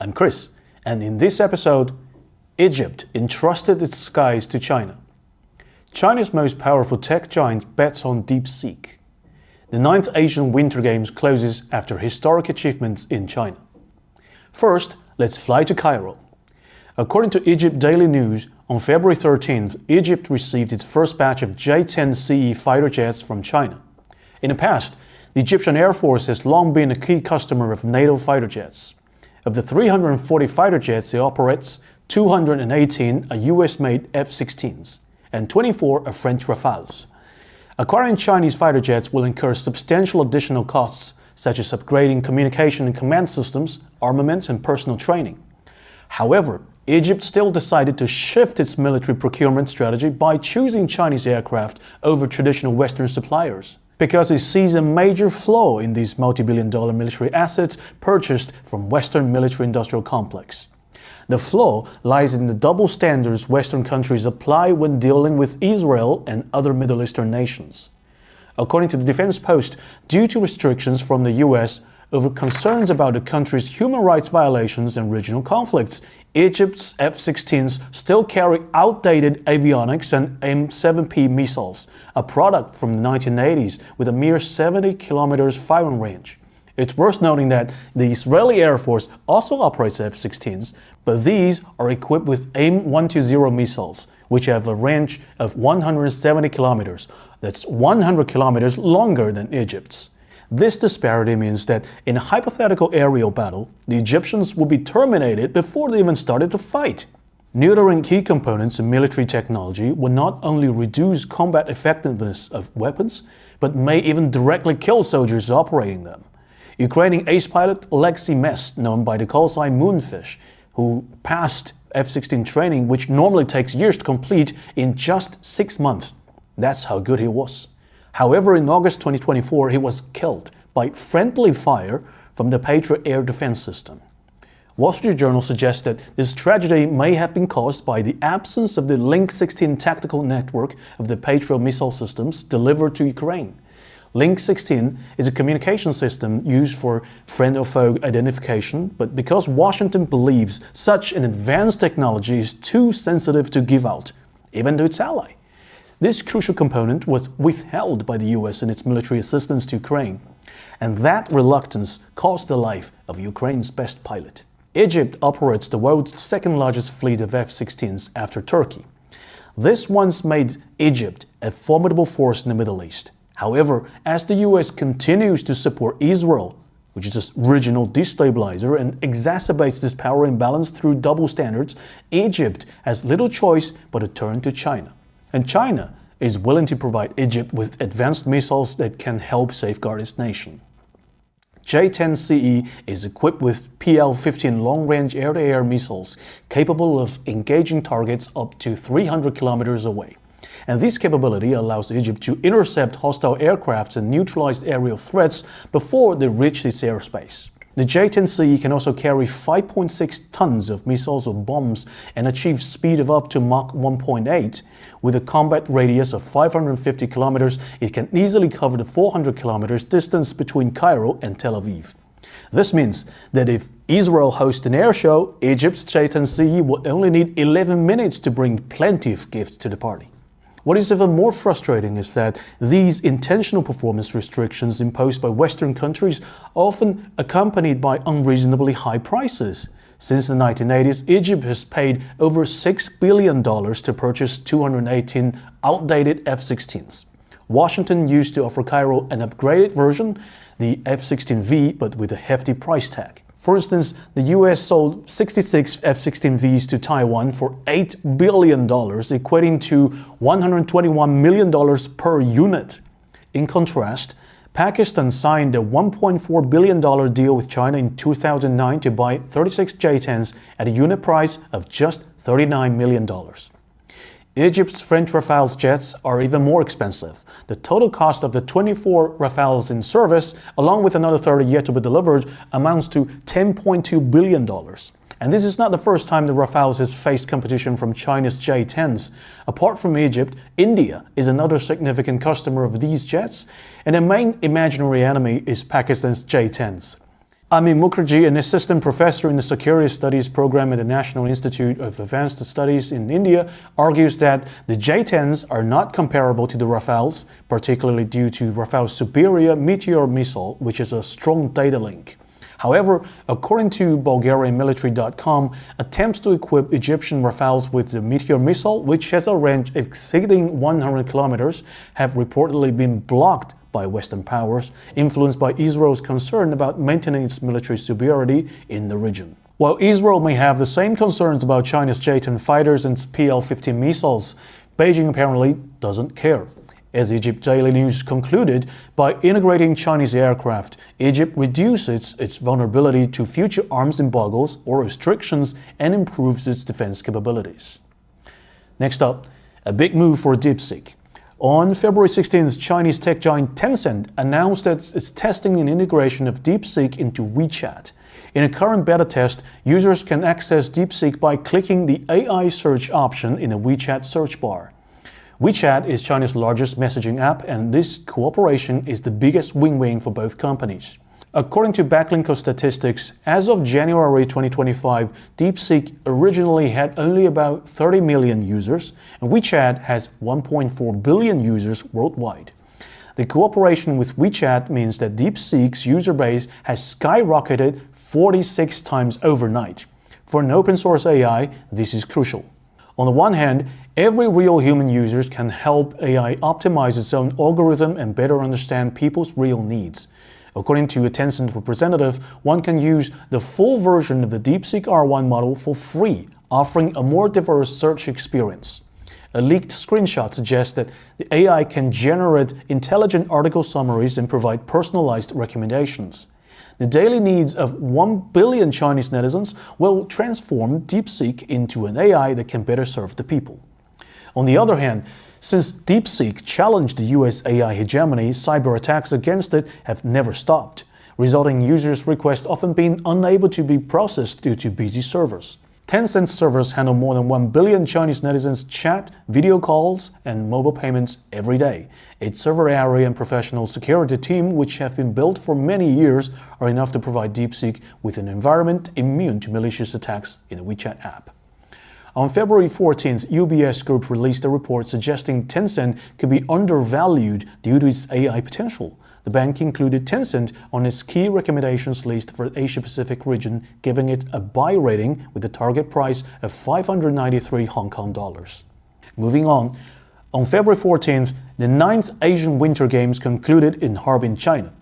I'm Chris, and in this episode, Egypt entrusted its skies to China. China's most powerful tech giant bets on DeepSeek. The 9th Asian Winter Games closes after historic achievements in China. First, let's fly to Cairo. According to Egypt Daily News, on February 13th, Egypt received its first batch of J-10CE fighter jets from China. In the past, the Egyptian Air Force has long been a key customer of NATO fighter jets. Of the 340 fighter jets it operates, 218 are US-made F-16s, and 24 are French Rafales. Acquiring Chinese fighter jets will incur substantial additional costs, such as upgrading communication and command systems, armaments, and personal training. However, Egypt still decided to shift its military procurement strategy by choosing Chinese aircraft over traditional Western suppliers, because it sees a major flaw in these multi-billion-dollar military assets purchased from Western military-industrial complex. The flaw lies in the double standards Western countries apply when dealing with Israel and other Middle Eastern nations. According to the Defense Post, due to restrictions from the US over concerns about the country's human rights violations and regional conflicts, Egypt's F-16s still carry outdated avionics and M7P missiles, a product from the 1980s with a mere 70 kilometers firing range. It's worth noting that the Israeli Air Force also operates F-16s, but these are equipped with AIM-120 missiles, which have a range of 170 kilometers. That's 100 kilometers longer than Egypt's. This disparity means that in a hypothetical aerial battle, the Egyptians will be terminated before they even started to fight. Neutering key components in military technology will not only reduce combat effectiveness of weapons, but may even directly kill soldiers operating them. Ukrainian ace pilot Alexei Mess, known by the call sign Moonfish, who passed F-16 training, which normally takes years to complete, in just 6 months. That's how good he was. However, in August 2024, he was killed by friendly fire from the Patriot air defense system. Wall Street Journal suggests that this tragedy may have been caused by the absence of the Link 16 tactical network of the Patriot missile systems delivered to Ukraine. Link 16 is a communication system used for friend or foe identification, but because Washington believes such an advanced technology is too sensitive to give out, even to its ally, this crucial component was withheld by the US in its military assistance to Ukraine, and that reluctance cost the life of Ukraine's best pilot. Egypt operates the world's second-largest fleet of F-16s after Turkey. This once made Egypt a formidable force in the Middle East. However, as the US continues to support Israel, which is a regional destabilizer and exacerbates this power imbalance through double standards, Egypt has little choice but to turn to China. And China is willing to provide Egypt with advanced missiles that can help safeguard its nation. J-10CE is equipped with PL-15 long-range air-to-air missiles capable of engaging targets up to 300 kilometers away. And this capability allows Egypt to intercept hostile aircraft and neutralize aerial threats before they reach its airspace. The J-10CE can also carry 5.6 tons of missiles or bombs and achieve speed of up to Mach 1.8. With a combat radius of 550 kilometers, it can easily cover the 400 kilometers distance between Cairo and Tel Aviv. This means that if Israel hosts an air show, Egypt's J-10CE will only need 11 minutes to bring plenty of gifts to the party. What is even more frustrating is that these intentional performance restrictions imposed by Western countries are often accompanied by unreasonably high prices. Since the 1980s, Egypt has paid over $6 billion to purchase 218 outdated F-16s. Washington used to offer Cairo an upgraded version, the F-16V, but with a hefty price tag. For instance, the US sold 66 F-16Vs to Taiwan for $8 billion, equating to $121 million per unit. In contrast, Pakistan signed a $1.4 billion deal with China in 2009 to buy 36 J-10s at a unit price of just $39 million. Egypt's French Rafales jets are even more expensive. The total cost of the 24 Rafales in service, along with another 30 yet to be delivered, amounts to $10.2 billion. And this is not the first time the Rafales has faced competition from China's J-10s. Apart from Egypt, India is another significant customer of these jets, and the main imaginary enemy is Pakistan's J-10s. Amit Mukherjee, an assistant professor in the Security Studies program at the National Institute of Advanced Studies in India, argues that the J-10s are not comparable to the Rafales, particularly due to Rafale's superior Meteor missile, which is a strong data link. However, according to BulgarianMilitary.com, attempts to equip Egyptian Rafales with the Meteor missile, which has a range exceeding 100 kilometers, have reportedly been blocked by Western powers, influenced by Israel's concern about maintaining its military superiority in the region. While Israel may have the same concerns about China's J-10 fighters and PL-15 missiles, Beijing apparently doesn't care. As Egypt Daily News concluded, by integrating Chinese aircraft, Egypt reduces its vulnerability to future arms embargoes or restrictions and improves its defense capabilities. Next up, a big move for DeepSeek. On February 16th, Chinese tech giant Tencent announced that it's testing an integration of DeepSeek into WeChat. In a current beta test, users can access DeepSeek by clicking the AI search option in the WeChat search bar. WeChat is China's largest messaging app, and this cooperation is the biggest win-win for both companies. According to Backlinko statistics, as of January 2025, DeepSeek originally had only about 30 million users, and WeChat has 1.4 billion users worldwide. The cooperation with WeChat means that DeepSeek's user base has skyrocketed 46 times overnight. For an open-source AI, this is crucial. On the one hand, every real human user can help AI optimize its own algorithm and better understand people's real needs. According to a Tencent representative, one can use the full version of the DeepSeek R1 model for free, offering a more diverse search experience. A leaked screenshot suggests that the AI can generate intelligent article summaries and provide personalized recommendations. The daily needs of 1 billion Chinese netizens will transform DeepSeek into an AI that can better serve the people. On the other hand, since DeepSeek challenged the US AI hegemony, cyber attacks against it have never stopped, resulting in users' requests often being unable to be processed due to busy servers. Tencent servers handle more than 1 billion Chinese netizens' chat, video calls, and mobile payments every day. Its server area and professional security team, which have been built for many years, are enough to provide DeepSeek with an environment immune to malicious attacks in the WeChat app. On February 14th, UBS Group released a report suggesting Tencent could be undervalued due to its AI potential. The bank included Tencent on its key recommendations list for the Asia-Pacific region, giving it a buy rating with a target price of 593 Hong Kong dollars. Moving on February 14th, the 9th Asian Winter Games concluded in Harbin, China.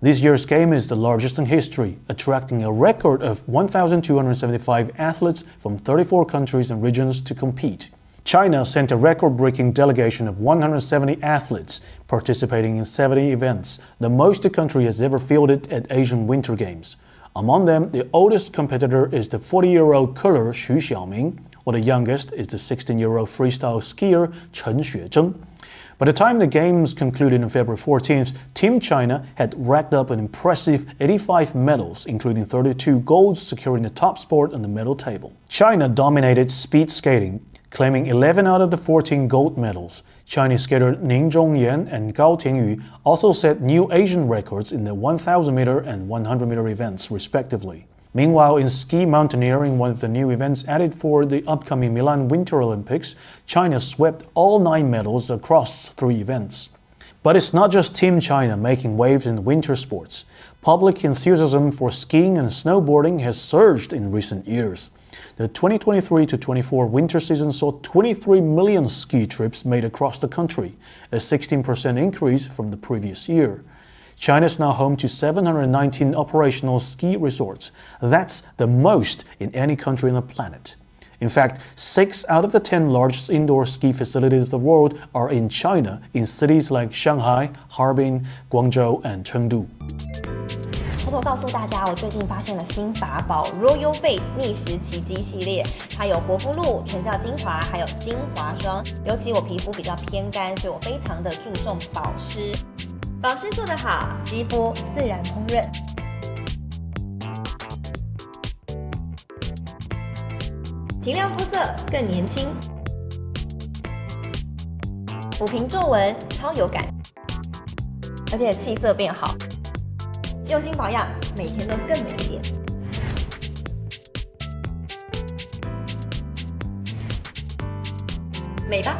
This year's game is the largest in history, attracting a record of 1,275 athletes from 34 countries and regions to compete. China sent a record-breaking delegation of 170 athletes, participating in 70 events, the most the country has ever fielded at Asian Winter Games. Among them, the oldest competitor is the 40-year-old curler Xu Xiaoming, while the youngest is the 16-year-old freestyle skier Chen Xuezheng. By the time the Games concluded on February 14th, Team China had racked up an impressive 85 medals, including 32 golds, securing the top spot on the medal table. China dominated speed skating, claiming 11 out of the 14 gold medals. Chinese skater Ning Zhongyan and Gao Tingyu also set new Asian records in the 1,000-meter and 100-meter events, respectively. Meanwhile, in ski mountaineering, one of the new events added for the upcoming Milan Winter Olympics, China swept all 9 medals across 3 events. But it's not just Team China making waves in winter sports. Public enthusiasm for skiing and snowboarding has surged in recent years. The 2023-24 winter season saw 23 million ski trips made across the country, a 16% increase from the previous year. China is now home to 719 operational ski resorts. That's the most in any country on the planet. In fact, 6 out of the 10 largest indoor ski facilities of the world are in China, in cities like Shanghai, Harbin, Guangzhou, and Chengdu. 偷偷告诉大家，我最近发现了新法宝 Royal Face 逆时奇迹系列，它有活肤露、全效精华，还有精华霜。尤其我皮肤比较偏干，所以我非常的注重保湿。保湿做得好，肌肤自然烹饪。提亮肤色更年轻，抚平皱纹超有感，而且气色变好。用心保养，每天都更美一点。美吧。